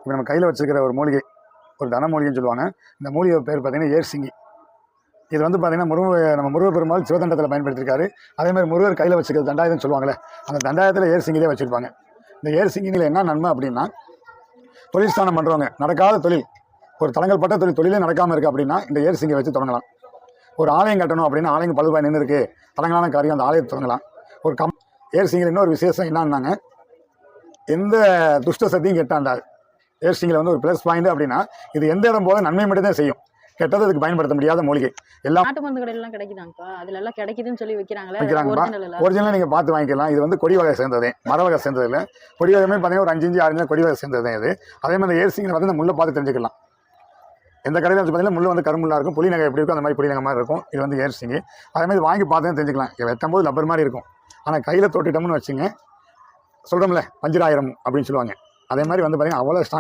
இப்போ நம்ம கையில் வச்சுருக்கிற ஒரு மூலிகை, ஒரு தன மூலிகைன்னு சொல்லுவாங்க. இந்த மூலிகை பேர் பார்த்தீங்கன்னா ஏர்சிங்கி. இது வந்து பார்த்தீங்கன்னா நம்ம முருகர் பெருமாள் சிவதண்டத்தில் பயன்படுத்தியிருக்காரு. அதேமாதிரி முருகர் கையில் வச்சுருக்கிற தண்டாயுதம்னு சொல்லுவாங்களே, அந்த தண்டாயத்தில் ஏர்சிங்கி தான் வச்சுருப்பாங்க. இந்த ஏர்சிங்கியில் என்ன நன்மை அப்படின்னா, தொழில் ஸ்தானம் பண்ணுறவங்க, நடக்காத தொழில், ஒரு தளங்கள் பட்ட தொழிலே நடக்காமல் இருக்குது அப்படின்னா இந்த ஏர்சிங்கை வச்சு தொடங்கலாம். ஒரு ஆலயம் கட்டணும் அப்படின்னா, ஆலயம் பழுதுபாய் நின்று இருக்குது, தலங்களான காரியம், அந்த ஆலயத்தை தொடங்கலாம். ஒரு ஏர்சிங்கில் இன்னொரு விசேஷம் என்னன்னாங்க, எந்த துஷ்ட சக்தியும் கெட்டாண்டாது. ஏர்சிங்கில் வந்து ஒரு ப்ளஸ் பாயிண்ட் அப்படின்னா, இது எந்த இடம் போல நன்மை மட்டும்தான் செய்யும், கெட்டது அதுக்கு பயன்படுத்த முடியாத மூலிகை. எல்லாம் நாட்டு மருந்து கடையிலாம் கிடைக்குதாங்கப்பா? அதுல எல்லாம் கிடைக்குதுன்னு சொல்லி விற்கிறாங்கப்பா. ஒரிஜினலாக நீங்கள் பார்த்து வாங்கிக்கலாம். இது வந்து கொடி வகை சேர்ந்ததே, மர வகை சேர்ந்தது இல்லை. கொடி வகையுமே பார்த்தீங்கன்னா ஒரு 5 இன்ச்சு 6 இன்ச்சு கொடி வகை சேர்ந்தது இது. அதே மாதிரி ஏர்சிங்கில் வந்து இந்த முள்ளை பார்த்து தெரிஞ்சுக்கலாம். எந்த கடையில் வந்து பார்த்தீங்கன்னா முள் வந்து கருமுள்ளாக இருக்கும், புளி நகை எப்படி இருக்கும் அந்த மாதிரி புளி நகை மாதிரி இருக்கும். இது வந்து ஏர்சிங்கி. அதே மாதிரி வாங்கி பார்த்தே தெரிஞ்சுக்கலாம். வெட்டும்போது லப்பர் மாதிரி இருக்கும், ஆனால் கையில் தொட்டிட்டோம்னு வச்சுங்க, சொல்கிறோம்ல பஞ்சராயிரம் அப்படின்னு சொல்லுவாங்க. அதே மாதிரி வந்து பார்த்தீங்கன்னா அவ்வளோ ஸ்ட்ராங்.